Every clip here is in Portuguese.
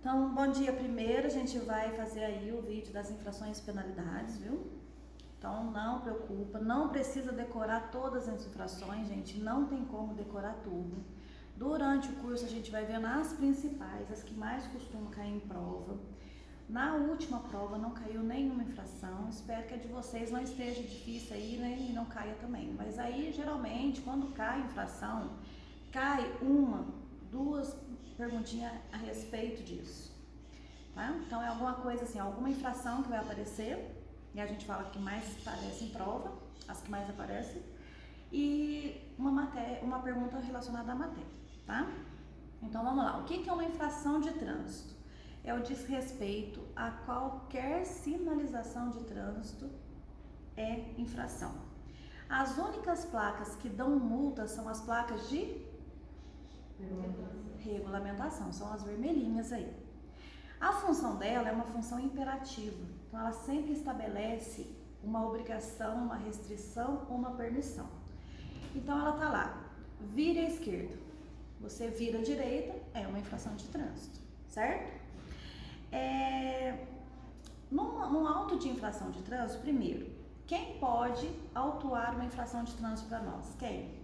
Então, bom dia. Primeiro a gente vai fazer aí o vídeo das infrações e penalidades, viu? Então, não preocupa, não precisa decorar todas as infrações, gente, não tem como decorar tudo. Durante o curso a gente vai vendo as principais, as que mais costumam cair em prova. Na última prova não caiu nenhuma infração, espero que a de vocês não esteja difícil aí, né, e não caia também. Mas aí, geralmente, quando cai infração, cai uma, duas perguntinhas a respeito disso, tá? Então é alguma coisa assim, alguma infração que vai aparecer, e a gente fala que mais aparece em prova, as que mais aparecem, e uma pergunta relacionada à matéria, tá? Então vamos lá, o que é uma infração de trânsito? É o desrespeito a qualquer sinalização de trânsito é infração. As únicas placas que dão multa são as placas de regulamentação, são as vermelhinhas aí. A função dela é uma função imperativa, então ela sempre estabelece uma obrigação, uma restrição ou uma permissão. Então ela tá lá, vire à esquerda, você vira à direita, é uma infração de trânsito, certo? Num auto de infração de trânsito, primeiro, quem pode autuar uma infração de trânsito para nós? Quem?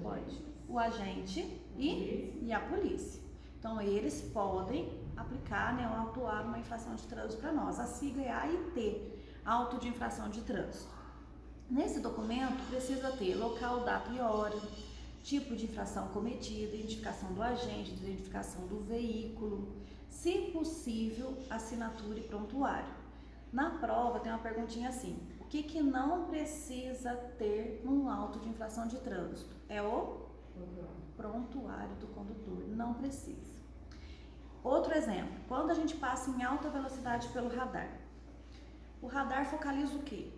Pode. O agente e a polícia. Então, eles podem aplicar, né, ou autuar uma infração de trânsito para nós. A sigla é AIT, Auto de Infração de Trânsito. Nesse documento, precisa ter local, data e hora, tipo de infração cometida, identificação do agente, identificação do veículo, se possível, assinatura e prontuário. Na prova tem uma perguntinha assim, o que não precisa ter num auto de infração de trânsito? É o prontuário do condutor, não precisa. Outro exemplo, quando a gente passa em alta velocidade pelo radar, o radar focaliza o quê?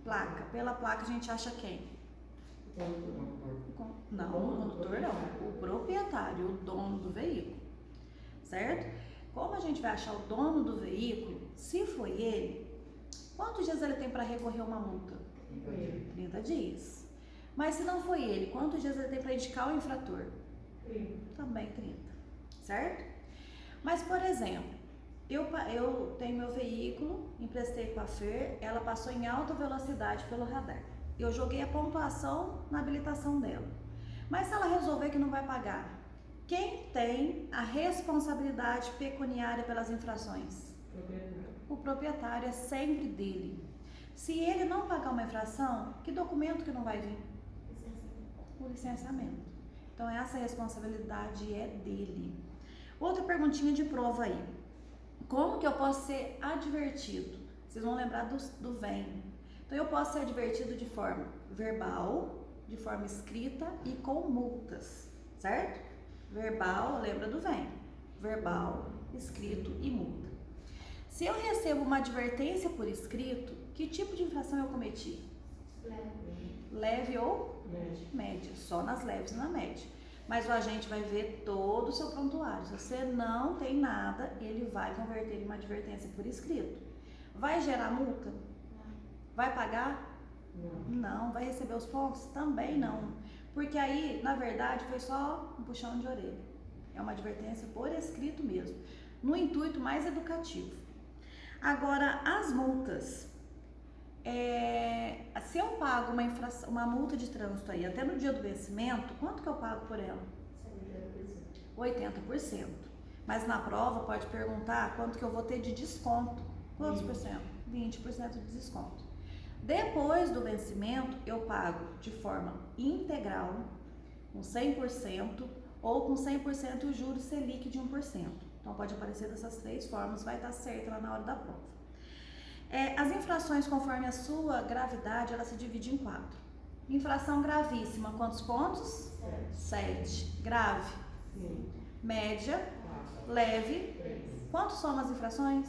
Placa. Pela placa a gente acha quem? Não, o condutor não, o proprietário, o dono do veículo, certo? Como a gente vai achar o dono do veículo, se foi ele, quantos dias ele tem para recorrer a uma multa? 30 dias. Mas se não foi ele, quantos dias ele tem para indicar o infrator? 30. Também 30, certo? Mas, por exemplo, eu tenho meu veículo, emprestei com a Fer, ela passou em alta velocidade pelo radar. Eu joguei a pontuação na habilitação dela. Mas se ela resolver que não vai pagar, quem tem a responsabilidade pecuniária pelas infrações? O proprietário, é sempre dele. Se ele não pagar uma infração, que documento que não vai vir? O licenciamento. Então essa responsabilidade é dele. Outra perguntinha de prova aí. Como que eu posso ser advertido? Vocês vão lembrar do VEM. Então eu posso ser advertido de forma verbal, de forma escrita e com multas, certo? Verbal, lembra do VEM. Verbal, escrito e multa. Se eu recebo uma advertência por escrito, que tipo de infração eu cometi? Leve ou média. Só nas leves e na média. Mas o agente vai ver todo o seu prontuário. Se você não tem nada, ele vai converter em uma advertência por escrito. Vai gerar multa? Vai pagar? Não. Vai receber os pontos? Também não. Porque aí, na verdade, foi só um puxão de orelha. É uma advertência por escrito mesmo, no intuito mais educativo. Agora, as multas. Se eu pago uma multa de trânsito aí até no dia do vencimento, quanto que eu pago por ela? 80%. Mas na prova pode perguntar quanto que eu vou ter de desconto. Quantos por cento? 20% de desconto. Depois do vencimento, eu pago de forma integral, com 100%, ou com 100% o juros Selic de 1%. Então pode aparecer dessas três formas, vai estar certo lá na hora da prova. As infrações, conforme a sua gravidade, ela se divide em 4. Infração gravíssima, quantos pontos? 7. Grave? 5. Média? 4. Leve? 3. Quantos somam as infrações?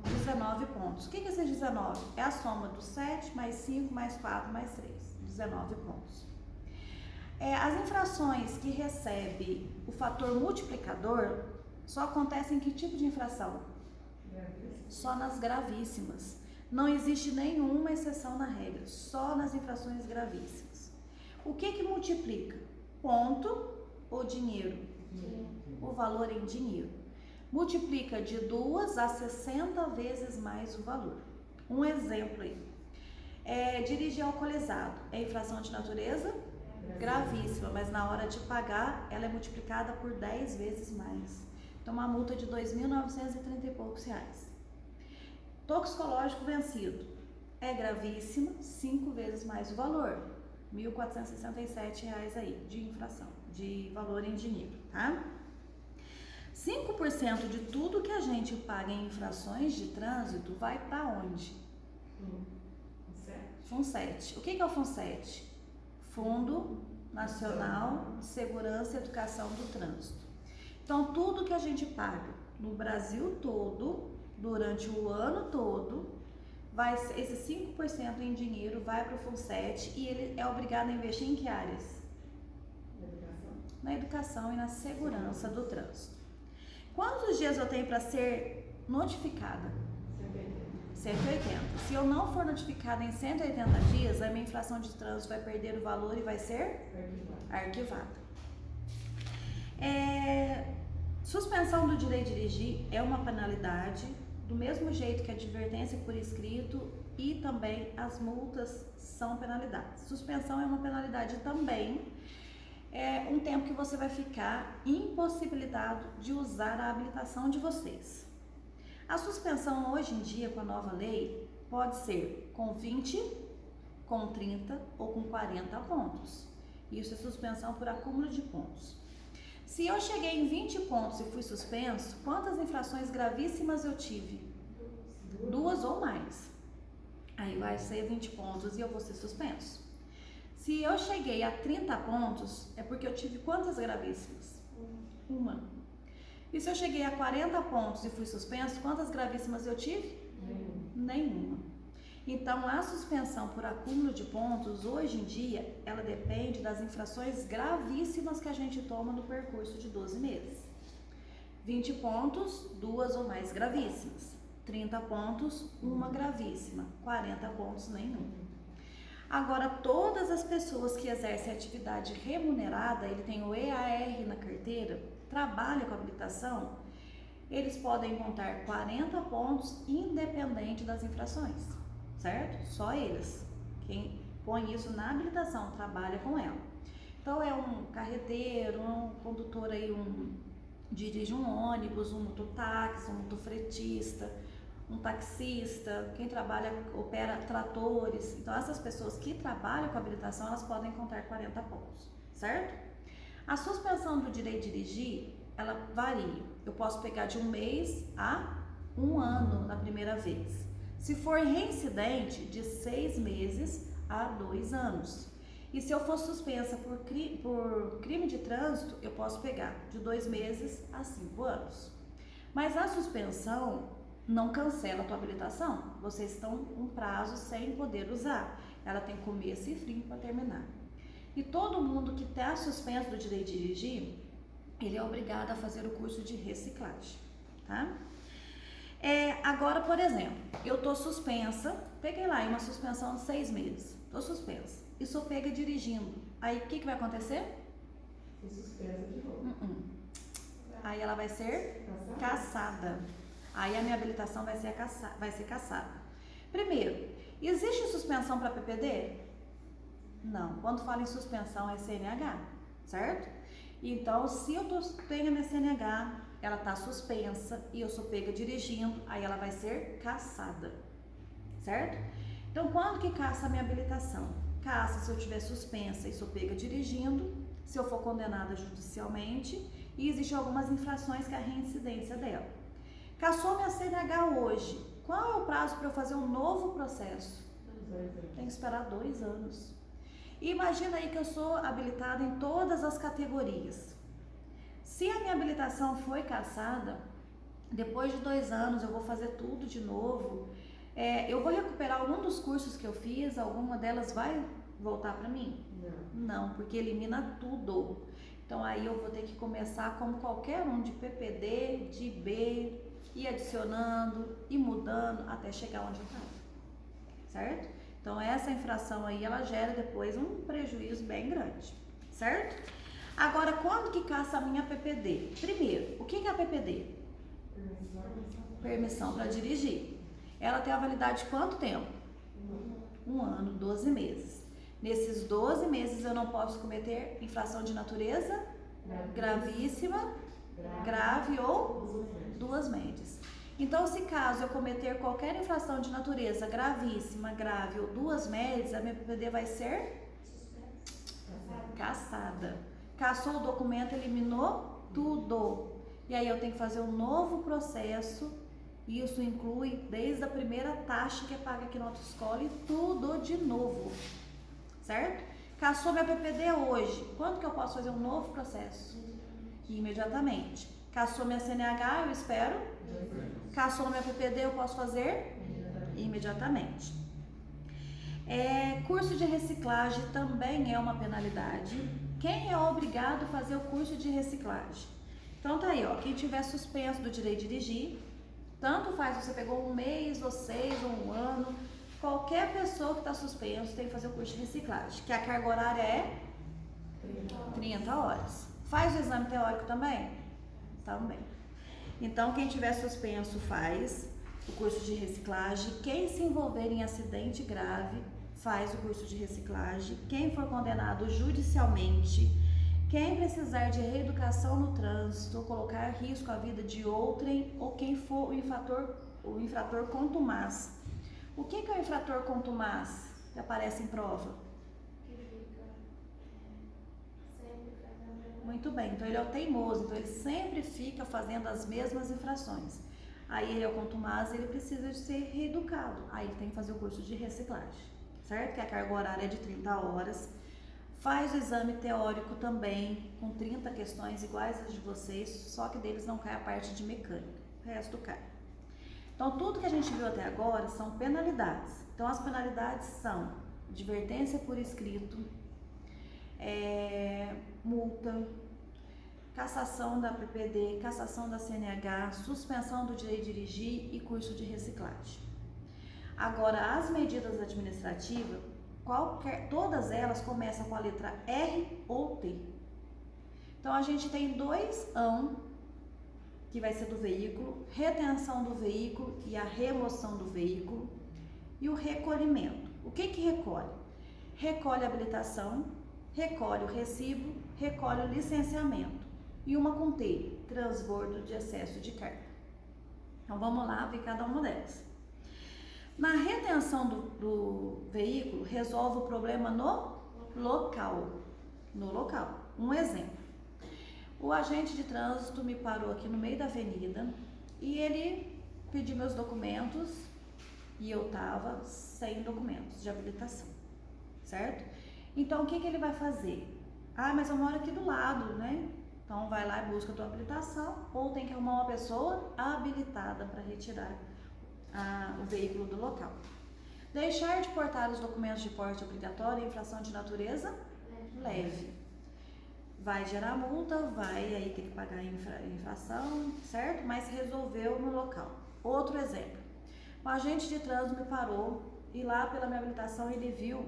19 pontos. O que é esses 19? É a soma do 7 mais 5 mais 4 mais 3. 19 pontos. As infrações que recebem o fator multiplicador só acontecem em que tipo de infração? Só nas gravíssimas. Não existe nenhuma exceção na regra, só nas infrações gravíssimas. O que multiplica? Ponto ou dinheiro? O valor em dinheiro. Multiplica de 2 a 60 vezes mais o valor. Um exemplo aí. Dirigir alcoolizado é infração de natureza? Gravíssima, mas na hora de pagar, ela é multiplicada por 10 vezes mais. Então, uma multa de R$ 2.930 e poucos reais. Toxicológico vencido é gravíssima, 5 vezes mais o valor. R$ 1.467 aí de infração, de valor em dinheiro, tá? 5% de tudo que a gente paga em infrações de trânsito vai para onde? FUNSET. O que é o FUNSET? Fundo Nacional de Segurança e Educação do Trânsito. Então, tudo que a gente paga no Brasil todo, durante o ano todo, esse 5% em dinheiro vai para o FUNSET e ele é obrigado a investir em que áreas? Na educação e na segurança do trânsito. Quantos dias eu tenho para ser notificada? 180. Se eu não for notificada em 180 dias, a minha infração de trânsito vai perder o valor e vai ser arquivada. Suspensão do direito de dirigir é uma penalidade, do mesmo jeito que a advertência por escrito e também as multas são penalidades. Suspensão é uma penalidade também, um tempo que você vai ficar impossibilitado de usar a habilitação de vocês. A suspensão hoje em dia, com a nova lei, pode ser com 20, com 30 ou com 40 pontos. Isso é suspensão por acúmulo de pontos. Se eu cheguei em 20 pontos e fui suspenso, quantas infrações gravíssimas eu tive? 2 ou mais. Aí vai ser 20 pontos e eu vou ser suspenso. Se eu cheguei a 30 pontos, é porque eu tive quantas gravíssimas? Uma. E se eu cheguei a 40 pontos e fui suspenso, quantas gravíssimas eu tive? Nenhuma. Então, a suspensão por acúmulo de pontos, hoje em dia, ela depende das infrações gravíssimas que a gente toma no percurso de 12 meses. 20 pontos, 2 ou mais gravíssimas. 30 pontos, uma gravíssima. 40 pontos, nenhum. Agora, todas as pessoas que exercem atividade remunerada, ele tem o EAR na carteira, trabalha com habilitação, eles podem contar 40 pontos independente das infrações, certo? Só eles. Quem põe isso na habilitação, trabalha com ela. Então, é um carreteiro, um condutor aí, dirige um ônibus, um mototáxi, um motofretista, um taxista, quem trabalha, opera tratores. Então, essas pessoas que trabalham com habilitação, elas podem contar 40 pontos, certo? A suspensão do direito de dirigir, ela varia. Eu posso pegar de 1 mês a 1 ano na primeira vez. Se for reincidente, de 6 meses a 2 anos. E se eu for suspensa por crime de trânsito, eu posso pegar de 2 meses a 5 anos. Mas a suspensão não cancela a tua habilitação. Vocês estão um prazo sem poder usar. Ela tem começo e fim para terminar. E todo mundo que está suspenso do direito de dirigir, ele é obrigado a fazer o curso de reciclagem, tá? Agora, por exemplo, eu estou suspensa, peguei lá uma suspensão de 6 meses, estou suspensa, e sou pega dirigindo. Aí, o que vai acontecer? Fui suspensa de novo. Aí ela vai ser cassada. Aí a minha habilitação vai ser cassada. Primeiro, existe suspensão para PPD? Não. Quando fala em suspensão é CNH, certo? Então, se eu tenho a minha CNH, ela está suspensa e eu sou pega dirigindo, aí ela vai ser cassada, certo? Então, quando que caça a minha habilitação? Caça se eu estiver suspensa e sou pega dirigindo, se eu for condenada judicialmente, e existem algumas infrações que é a reincidência dela. Cassou minha CNH hoje, qual é o prazo para eu fazer um novo processo? 2 anos. Tem que esperar 2 anos. Imagina aí que eu sou habilitada em todas as categorias. Se a minha habilitação foi cassada, depois de 2 anos eu vou fazer tudo de novo. Eu vou recuperar algum dos cursos que eu fiz, alguma delas vai voltar para mim? Não, porque elimina tudo. Então aí eu vou ter que começar como qualquer um, de PPD, de B, ir adicionando e mudando até chegar onde eu estava, certo? Então essa infração aí, ela gera depois um prejuízo bem grande, certo? Agora, quando que caça a minha PPD? Primeiro, o que é a PPD? Permissão para dirigir. Ela tem a validade de quanto tempo? 1 ano, 12 meses. Nesses 12 meses eu não posso cometer infração de natureza gravíssima, grave ou duas médias. Então, se caso eu cometer qualquer infração de natureza gravíssima, grave ou duas médias, a minha PPD vai ser cassada. Cassou o documento, eliminou tudo. E aí eu tenho que fazer um novo processo. Isso inclui desde a primeira taxa que é paga aqui na autoescola e tudo de novo. Certo? Cassou minha PPD hoje. Quando que eu posso fazer um novo processo? Imediatamente. Cassou minha CNH, eu espero. Cassou minha PPD, eu posso fazer? Imediatamente. Curso de reciclagem também é uma penalidade. Quem é obrigado a fazer o curso de reciclagem? Então tá aí, ó. Quem tiver suspenso do direito de dirigir, tanto faz se você pegou 1 mês, ou 6, ou 1 ano, qualquer pessoa que está suspenso tem que fazer o curso de reciclagem, que a carga horária é 30 horas. Faz o exame teórico também? Também. Então, quem tiver suspenso faz o curso de reciclagem. Quem se envolver em acidente grave faz o curso de reciclagem. Quem for condenado judicialmente, quem precisar de reeducação no trânsito ou colocar em risco a vida de outrem, ou quem for o infrator contumaz. O que é o infrator contumaz que aparece em prova? Muito bem, então ele é o teimoso, então ele sempre fica fazendo as mesmas infrações. Aí ele é o contumaz, ele precisa de ser reeducado. Aí ele tem que fazer o curso de reciclagem, certo? Que a carga horária é de 30 horas. Faz o exame teórico também, com 30 questões iguais às de vocês, só que deles não cai a parte de mecânica, o resto cai. Então, tudo que a gente viu até agora são penalidades. Então, as penalidades são advertência por escrito, multa, cassação da PPD, cassação da CNH, suspensão do direito de dirigir e curso de reciclagem. Agora, as medidas administrativas, todas elas começam com a letra R ou T. Então, a gente tem 2 ão, que vai ser do veículo, retenção do veículo e a remoção do veículo, e o recolhimento. O que recolhe? Recolhe a habilitação, recolhe o recibo, recolhe o licenciamento. E uma com T, transbordo de excesso de carga. Então vamos lá ver cada uma delas. Na retenção do veículo, resolve o problema no local. Um exemplo. O agente de trânsito me parou aqui no meio da avenida e ele pediu meus documentos e eu estava sem documentos de habilitação, certo? Então, o que ele vai fazer? Mas eu moro aqui do lado, né? Então, vai lá e busca a tua habilitação ou tem que arrumar uma pessoa habilitada para retirar o veículo do local. Deixar de portar os documentos de porte obrigatório em infração de natureza leve. Vai gerar multa, vai aí ter que pagar a infração, certo? Mas resolveu no local. Outro exemplo. O agente de trânsito me parou e lá pela minha habilitação ele viu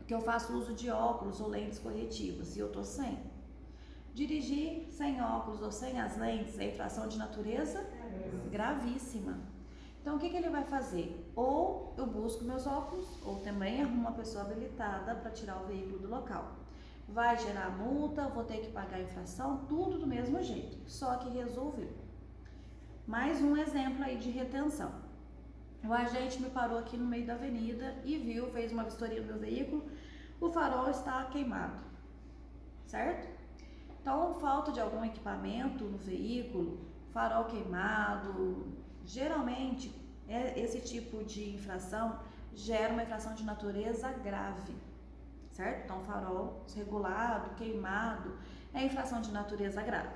que eu faço uso de óculos ou lentes corretivas e eu tô sem. Dirigir sem óculos ou sem as lentes é infração de natureza gravíssima. Então, o que ele vai fazer? Ou eu busco meus óculos, ou também arrumo uma pessoa habilitada para tirar o veículo do local. Vai gerar multa, vou ter que pagar a infração, tudo do mesmo jeito, só que resolveu. Mais um exemplo aí de retenção. O agente me parou aqui no meio da avenida e viu, fez uma vistoria do meu veículo, o farol está queimado, certo? Então, falta de algum equipamento no veículo, farol queimado, geralmente esse tipo de infração gera uma infração de natureza grave, certo? Então, farol desregulado, queimado, é infração de natureza grave.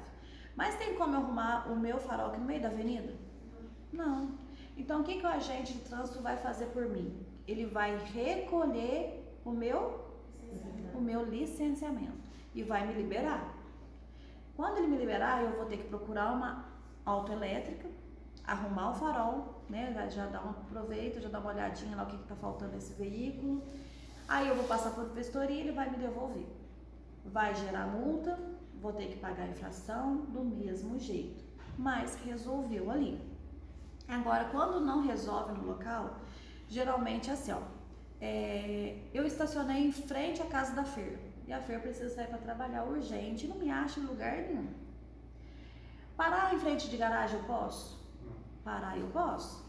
Mas tem como eu arrumar o meu farol aqui no meio da avenida? Não. Então, o que o agente de trânsito vai fazer por mim? Ele vai recolher o meu licenciamento e vai me liberar. Quando ele me liberar, eu vou ter que procurar uma autoelétrica, arrumar o farol, né? Já dar um proveito, já dar uma olhadinha lá o que está faltando nesse veículo. Aí eu vou passar por vistoria e ele vai me devolver. vai gerar multa, vou ter que pagar a infração do mesmo jeito, mas resolveu ali. Agora, quando não resolve no local, geralmente é assim, ó, eu estacionei em frente à casa da Fer, e a Fer precisa sair para trabalhar urgente, não me acha em lugar nenhum. Parar em frente de garagem eu posso? Parar eu posso.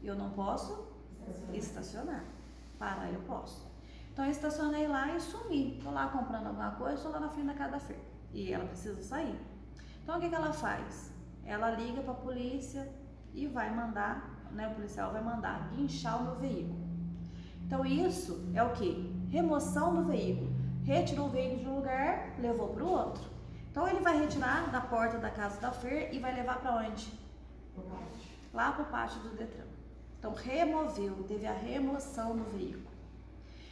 Eu não posso estacionar. Parar eu posso. Então eu estacionei lá e sumi. Tô lá comprando alguma coisa, tô lá na frente da casa da Fer. E ela precisa sair. Então o que ela faz? Ela liga para a polícia e vai mandar, né? O policial vai mandar guinchar o meu veículo. Então isso é o que? Remoção do veículo. Retirou o veículo de um lugar, levou para o outro. Então ele vai retirar da porta da casa da Fer e vai levar para onde? Lá para o pátio do Detran. Então removeu, teve a remoção do veículo.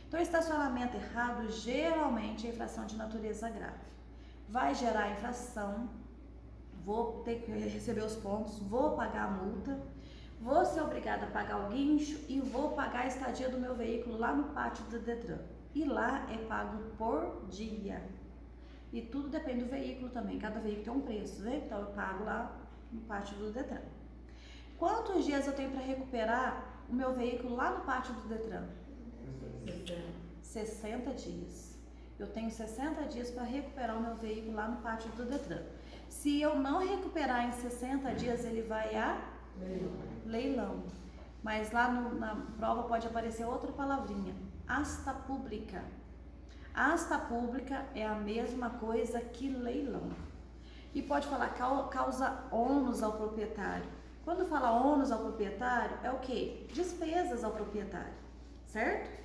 Então estacionamento errado geralmente é infração de natureza grave. Vai gerar infração, vou ter que receber os pontos, vou pagar a multa, vou ser obrigada a pagar o guincho e vou pagar a estadia do meu veículo lá no pátio do Detran. E lá é pago por dia. E tudo depende do veículo também, cada veículo tem um preço, né? Então eu pago lá no pátio do Detran. Quantos dias eu tenho para recuperar o meu veículo lá no pátio do Detran? 60 dias. Eu tenho 60 dias para recuperar o meu veículo lá no pátio do Detran. Se eu não recuperar em 60 dias, ele vai a leilão. Mas lá na prova pode aparecer outra palavrinha, asta pública. Asta pública é a mesma coisa que leilão. E pode falar causa ônus ao proprietário. Quando fala ônus ao proprietário, é o quê? Despesas ao proprietário, certo?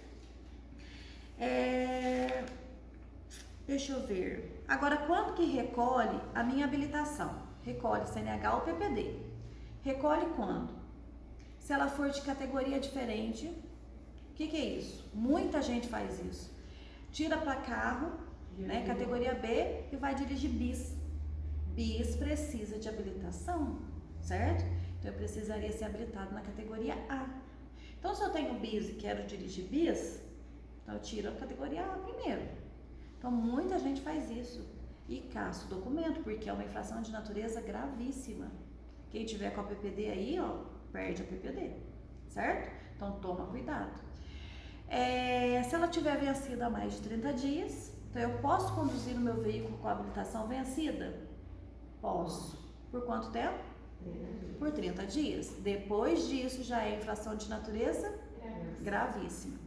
Deixa eu ver. Agora, quando que recolhe a minha habilitação? Recolhe CNH ou PPD. Recolhe quando? Se ela for de categoria diferente, o que é isso? Muita gente faz isso. Tira para carro, né, categoria B e vai dirigir bis. Bis precisa de habilitação, certo? Então eu precisaria ser habilitado na categoria A. Então se eu tenho bis e quero dirigir bis, então eu tiro a categoria A primeiro. Então muita gente faz isso e caça o documento, porque é uma infração de natureza gravíssima. Quem tiver com a PPD aí, ó, perde a PPD, certo? Então toma cuidado. Se ela tiver vencida há mais de 30 dias, então eu posso conduzir o meu veículo com a habilitação vencida? Posso. Por quanto tempo? Por 30 dias. Depois disso já é infração de natureza gravíssima.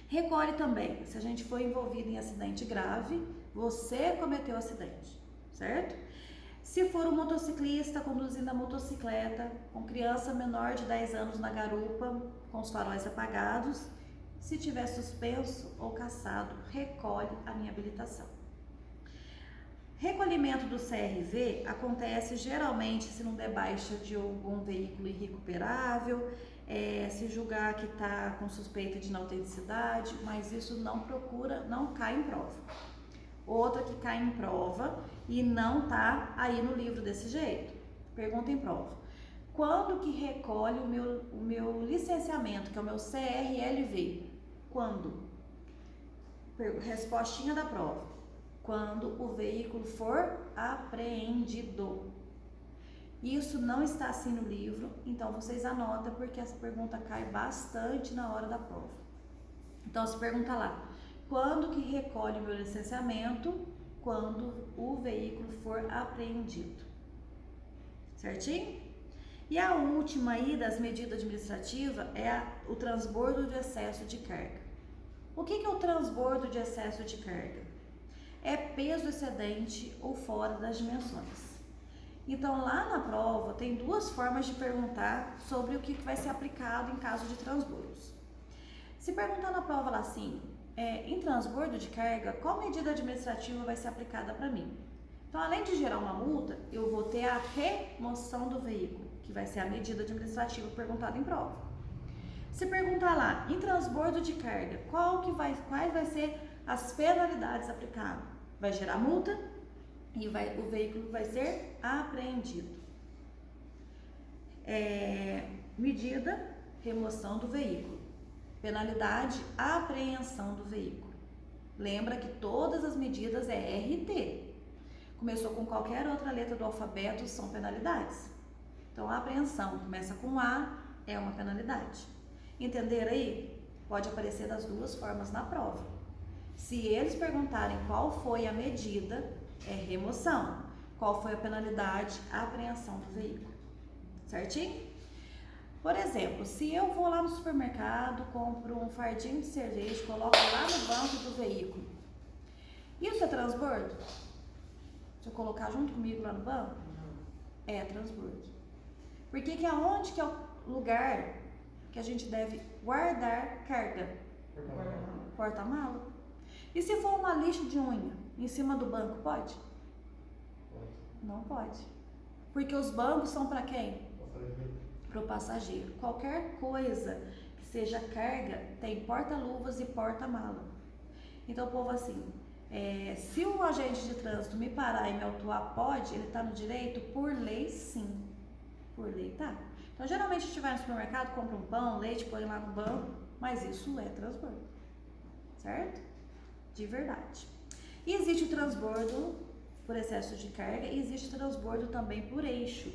Recolhe também, se a gente for envolvido em acidente grave, você cometeu acidente, certo? Se for um motociclista conduzindo a motocicleta com criança menor de 10 anos na garupa, com os faróis apagados, se tiver suspenso ou cassado, recolhe a minha habilitação. Recolhimento do CRV acontece geralmente se não der baixa de algum veículo irrecuperável, se julgar que está com suspeita de inautenticidade, mas isso não cai em prova. Outra que cai em prova e não está aí no livro desse jeito. Pergunta em prova. Quando que recolhe o meu licenciamento, que é o meu CRLV? Quando? Respostinha da prova. Quando o veículo for apreendido. Isso não está assim no livro, então vocês anotam porque essa pergunta cai bastante na hora da prova. Então se pergunta lá, quando que recolhe o meu licenciamento? Quando o veículo for apreendido. Certinho? E a última aí das medidas administrativas é o transbordo de excesso de carga. O que é o transbordo de excesso de carga? É peso excedente ou fora das dimensões. Então lá na prova tem duas formas de perguntar sobre o que vai ser aplicado em caso de transbordos. Se perguntar na prova lá assim, em transbordo de carga, qual medida administrativa vai ser aplicada para mim? Então além de gerar uma multa, eu vou ter a remoção do veículo, que vai ser a medida administrativa perguntada em prova. Se perguntar lá, em transbordo de carga, quais vai ser as penalidades aplicadas? Vai gerar multa e o veículo vai ser apreendido. Medida, remoção do veículo. Penalidade, apreensão do veículo. Lembra que todas as medidas é RT. Começou com qualquer outra letra do alfabeto, são penalidades. Então, a apreensão começa com A, é uma penalidade. Entenderam aí? Pode aparecer das duas formas na prova. Se eles perguntarem qual foi a medida, é remoção. Qual foi a penalidade? A apreensão do veículo. Certinho? Por exemplo, se eu vou lá no supermercado, compro um fardinho de cerveja, coloco lá no banco do veículo. Isso é transbordo? Se eu colocar junto comigo lá no banco? É transbordo. Porque que aonde que é o lugar que a gente deve guardar carga? Porta-mala. E se for uma lixa de unha em cima do banco, pode? Não pode. Porque os bancos são para quem? Para o passageiro. Qualquer coisa que seja carga tem porta-luvas e porta-mala. Então, o povo assim, se um agente de trânsito me parar e me autuar, pode? Ele está no direito? Por lei, sim. Por lei, tá. Então, geralmente, a gente vai no supermercado, compra um pão, leite, põe lá no banco, mas isso é transbordo. Certo? De verdade. E existe o transbordo por excesso de carga e existe o transbordo também por eixo.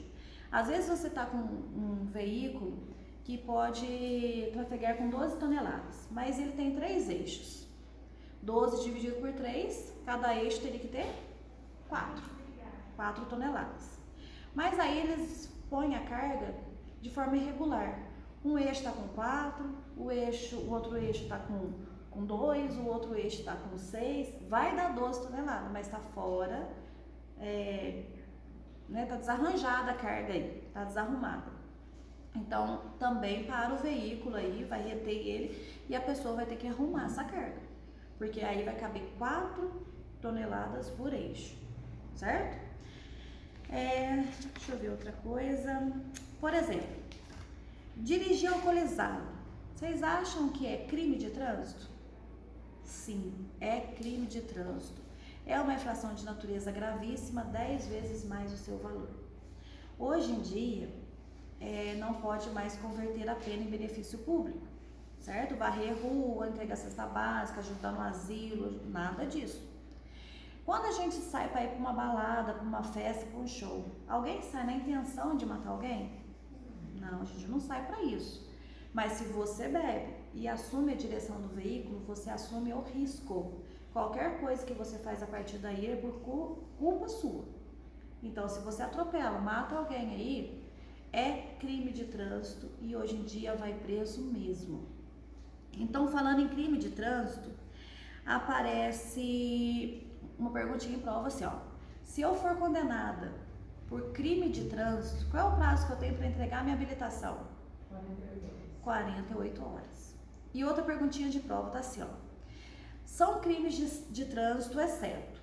Às vezes você está com um veículo que pode trafegar com 12 toneladas, mas ele tem 3 eixos. 12 dividido por 3, cada eixo teria que ter 4 toneladas. Mas aí eles põem a carga de forma irregular. Um eixo está com 4, o outro eixo está com 2, o outro eixo está com 6, vai dar 12 toneladas, mas está fora, tá desarranjada a carga aí, tá desarrumada. Então, também para o veículo aí, vai reter ele e a pessoa vai ter que arrumar essa carga, porque aí vai caber 4 toneladas por eixo, certo? Deixa eu ver outra coisa. Por exemplo, dirigir alcoolizado. Vocês acham que é crime de trânsito? Sim, é crime de trânsito. É uma infração de natureza gravíssima, 10 vezes mais o seu valor. Hoje em dia, não pode mais converter a pena em benefício público, certo? Varrer rua, entregar cesta básica, ajudar no asilo, nada disso. Quando a gente sai para ir para uma balada, para uma festa, para um show, alguém sai na intenção de matar alguém? Não, a gente não sai para isso. Mas se você bebe e assume a direção do veículo, você assume o risco. Qualquer coisa que você faz a partir daí é por culpa sua. Então, se você atropela, mata alguém aí, é crime de trânsito e hoje em dia vai preso mesmo. Então, falando em crime de trânsito, aparece uma perguntinha em prova assim, ó. Se eu for condenada por crime de trânsito, qual é o prazo que eu tenho para entregar a minha habilitação? 48 horas. E outra perguntinha de prova tá assim, ó. São crimes de trânsito exceto.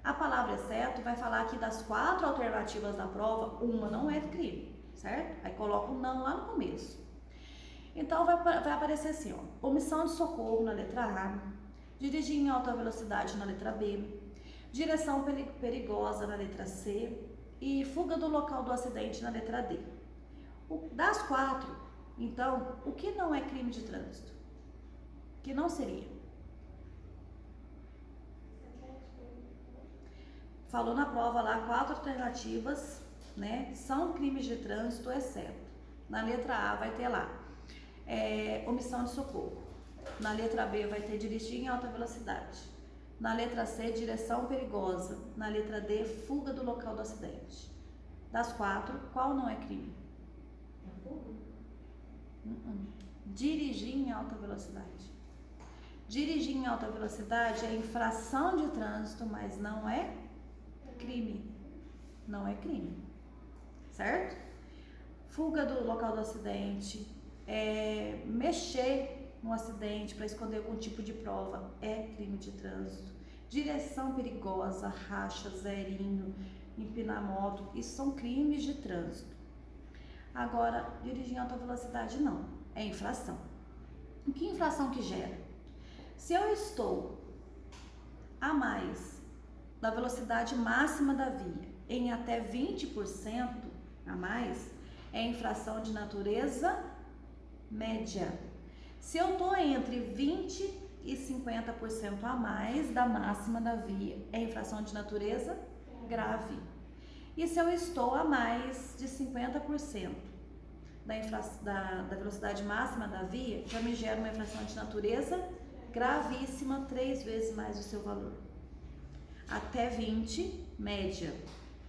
A palavra exceto vai falar que das 4 alternativas da prova, uma não é crime, certo? Aí coloca um não lá no começo. Então vai aparecer assim, ó. Omissão de socorro na letra A, dirigir em alta velocidade na letra B, direção perigosa na letra C e fuga do local do acidente na letra D. Das 4, então, o que não é crime de trânsito? O que não seria? Falou na prova lá 4 alternativas, né? São crimes de trânsito, exceto. Na letra A vai ter lá omissão de socorro. Na letra B vai ter dirigir em alta velocidade. Na letra C, direção perigosa. Na letra D, fuga do local do acidente. Das 4, qual não é crime? Dirigir em alta velocidade. Dirigir em alta velocidade é infração de trânsito, mas não é crime. Não é crime. Certo? Fuga do local do acidente, mexer no acidente para esconder algum tipo de prova é crime de trânsito. Direção perigosa, racha, zerinho, empinar moto, isso são crimes de trânsito. Agora, dirigir em alta velocidade não, é infração. O que infração que gera? Se eu estou a mais da velocidade máxima da via em até 20% a mais, é infração de natureza média. Se eu estou entre 20 150% a mais da máxima da via é infração de natureza grave. E se eu estou a mais de 50% da velocidade máxima da via, já me gera uma infração de natureza gravíssima, 3 vezes mais o seu valor. Até 20, média.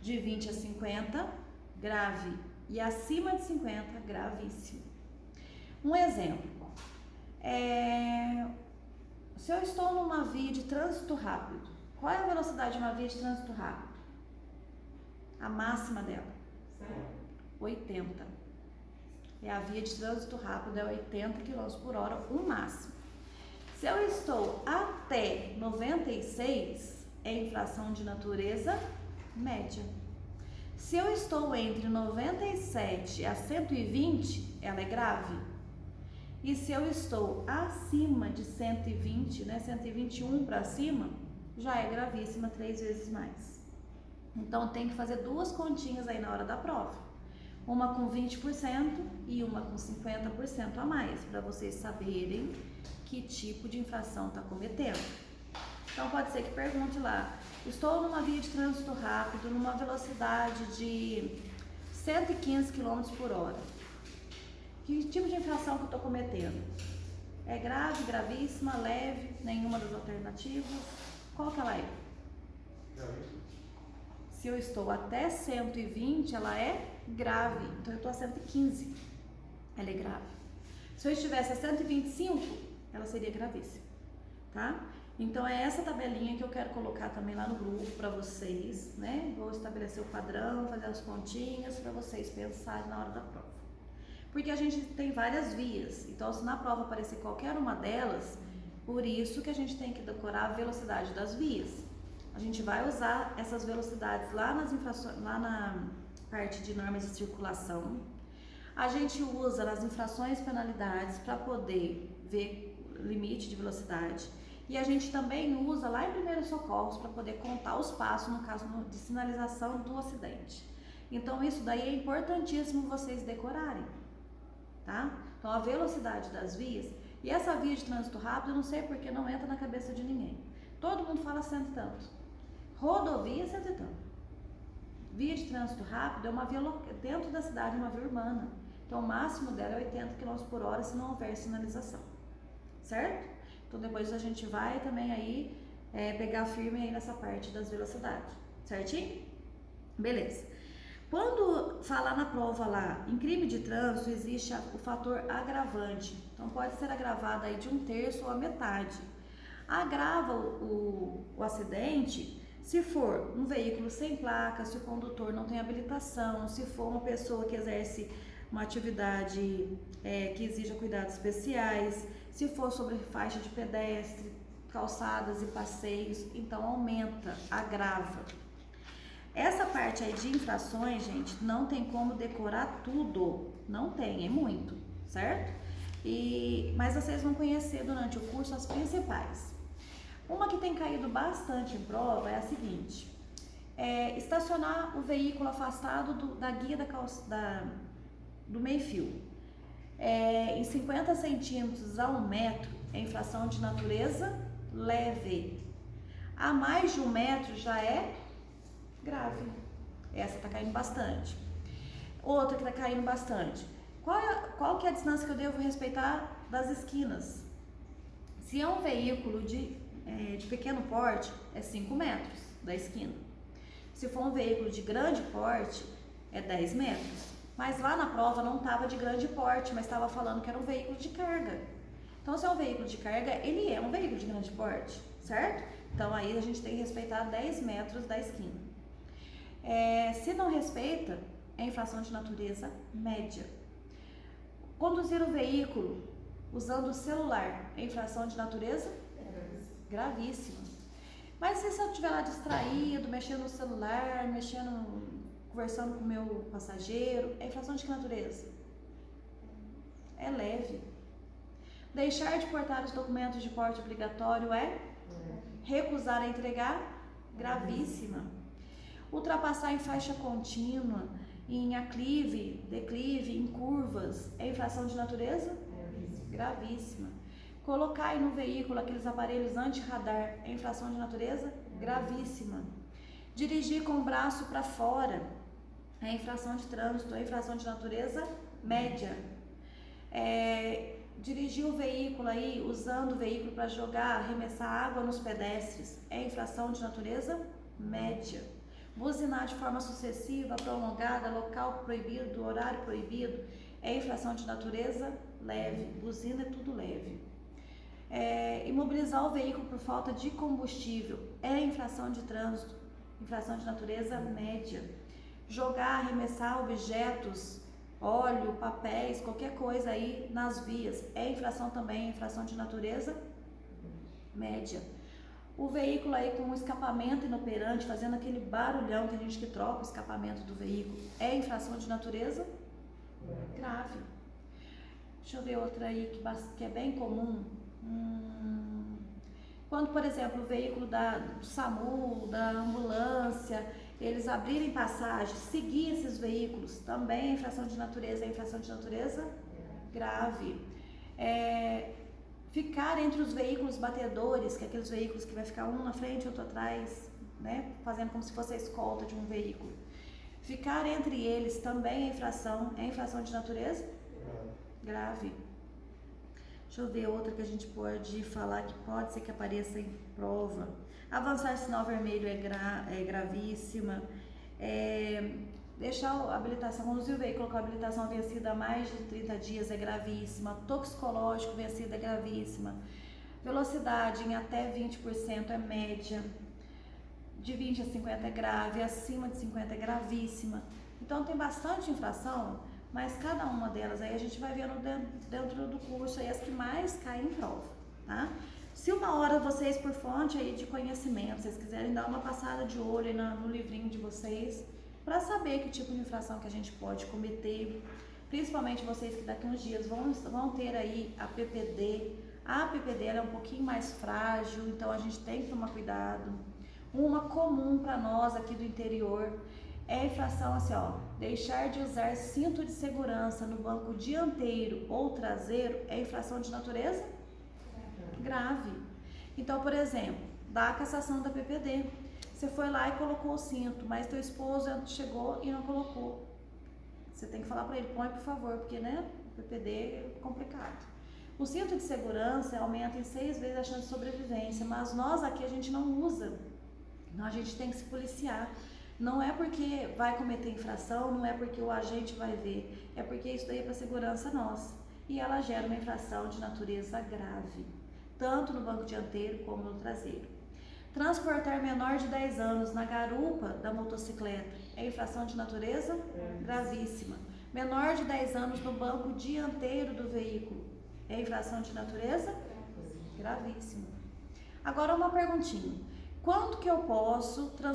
De 20 a 50, grave. E acima de 50, gravíssimo. Um exemplo. Se eu estou numa via de trânsito rápido, qual é a velocidade de uma via de trânsito rápido? A máxima dela? 80. A via de trânsito rápido é 80 km por hora, o máximo. Se eu estou até 96, é infração de natureza média. Se eu estou entre 97 a 120, ela é grave. E se eu estou acima de 120, 121 para cima, já é gravíssima, 3 vezes mais. Então tem que fazer 2 continhas aí na hora da prova. Uma com 20% e uma com 50% a mais, para vocês saberem que tipo de infração está cometendo. Então pode ser que pergunte lá, estou numa via de trânsito rápido, numa velocidade de 115 km por hora. Que tipo de infração que eu estou cometendo? É grave, gravíssima, leve, nenhuma das alternativas? Qual que ela é? Se eu estou até 120, ela é grave. Então eu estou a 115, ela é grave. Se eu estivesse a 125, ela seria gravíssima, tá? Então é essa tabelinha que eu quero colocar também lá no grupo para vocês, né? Vou estabelecer o padrão, fazer as continhas para vocês pensarem na hora da prova. Porque a gente tem várias vias, então se na prova aparecer qualquer uma delas, por isso que a gente tem que decorar a velocidade das vias. A gente vai usar essas velocidades lá na parte de normas de circulação. A gente usa nas infrações e penalidades para poder ver limite de velocidade. E a gente também usa lá em primeiros socorros para poder contar os passos no caso de sinalização do acidente. Então isso daí é importantíssimo vocês decorarem, tá? Então a velocidade das vias, e essa via de trânsito rápido, eu não sei porque não entra na cabeça de ninguém. Todo mundo fala 100 e tanto. Rodovia 100 e tanto. Via de trânsito rápido é uma via dentro da cidade, uma via urbana. Então o máximo dela é 80 km por hora se não houver sinalização, certo? Então depois a gente vai também aí pegar firme aí nessa parte das velocidades, certinho? Beleza. Quando falar na prova lá, em crime de trânsito, existe o fator agravante. Então pode ser agravado aí de 1/3 ou a metade. Agrava o acidente se for um veículo sem placa, se o condutor não tem habilitação, se for uma pessoa que exerce uma atividade que exija cuidados especiais, se for sobre faixa de pedestre, calçadas e passeios, então aumenta, agrava. Essa parte aí de infrações, gente, não tem como decorar tudo, não tem, é muito, certo? Mas vocês vão conhecer durante o curso as principais. Uma que tem caído bastante em prova é a seguinte: estacionar o veículo afastado da guia do meio-fio. Em 50 centímetros a 1 metro é infração de natureza leve. A mais de 1 metro já é grave. Essa está caindo bastante. Outra que está caindo bastante. Qual que é a distância que eu devo respeitar das esquinas? Se é um veículo de pequeno porte, é 5 metros da esquina. Se for um veículo de grande porte, é 10 metros. Mas lá na prova não estava de grande porte, mas estava falando que era um veículo de carga. Então, se é um veículo de carga, ele é um veículo de grande porte, certo? Então, aí a gente tem que respeitar 10 metros da esquina. Se não respeita, é infração de natureza média. Conduzir o veículo usando o celular é infração de natureza gravíssima. Mas se eu estiver lá distraído, mexendo no celular, conversando com o meu passageiro, é infração de que natureza? É leve. Deixar de portar os documentos de porte obrigatório é recusar a entregar? Gravíssima. Ultrapassar em faixa contínua, em aclive, declive, em curvas, é infração de natureza? Gravíssima. Colocar aí no veículo aqueles aparelhos anti-radar é infração de natureza gravíssima. Dirigir com o braço para fora é infração de trânsito, é infração de natureza média. Dirigir o veículo aí, usando o veículo para jogar, arremessar água nos pedestres, é infração de natureza média. Buzinar de forma sucessiva, prolongada, local proibido, horário proibido, é infração de natureza leve. Buzina é tudo leve. Imobilizar o veículo por falta de combustível é infração de trânsito, infração de natureza média. Jogar, arremessar objetos, óleo, papéis, qualquer coisa aí nas vias é infração também, infração de natureza média. O veículo aí com o escapamento inoperante, fazendo aquele barulhão, tem gente que troca o escapamento do veículo, é infração de natureza grave. Deixa eu ver outra aí que é bem comum. Quando, por exemplo, o veículo do SAMU, da ambulância, eles abrirem passagem, seguir esses veículos, também é infração de natureza, grave. Ficar entre os veículos batedores, que é aqueles veículos que vai ficar um na frente e outro atrás, né, fazendo como se fosse a escolta de um veículo. Ficar entre eles também é infração de natureza grave. Deixa eu ver outra que a gente pode falar que pode ser que apareça em prova. Avançar sinal vermelho é gravíssima. Deixar a habilitação, conduzir o veículo com a habilitação vencida há mais de 30 dias é gravíssima. Toxicológico vencido é gravíssima. Velocidade em até 20% é média. De 20 a 50 é grave, acima de 50 é gravíssima. Então tem bastante infração, mas cada uma delas aí a gente vai vendo dentro do curso aí as que mais caem em prova, tá? Se uma hora vocês, por fonte aí de conhecimento, vocês quiserem dar uma passada de olho aí no livrinho de vocês, para saber que tipo de infração que a gente pode cometer, principalmente vocês que daqui a uns dias vão ter aí a PPD. A PPD ela é um pouquinho mais frágil, então a gente tem que tomar cuidado. Uma comum para nós aqui do interior é a infração assim, ó, deixar de usar cinto de segurança no banco dianteiro ou traseiro é infração de natureza grave. Então, por exemplo, da cassação da PPD, você foi lá e colocou o cinto, mas teu esposo chegou e não colocou. Você tem que falar para ele, põe por favor, porque né, PPD é complicado. O cinto de segurança aumenta em 6 vezes a chance de sobrevivência, mas nós aqui a gente não usa. Então a gente tem que se policiar. Não é porque vai cometer infração, não é porque o agente vai ver, é porque isso daí é para segurança nossa. E ela gera uma infração de natureza grave, tanto no banco dianteiro como no traseiro. Transportar menor de 10 anos na garupa da motocicleta é infração de natureza gravíssima. Menor de 10 anos no banco dianteiro do veículo é infração de natureza gravíssima. Agora uma perguntinha. Quanto que eu posso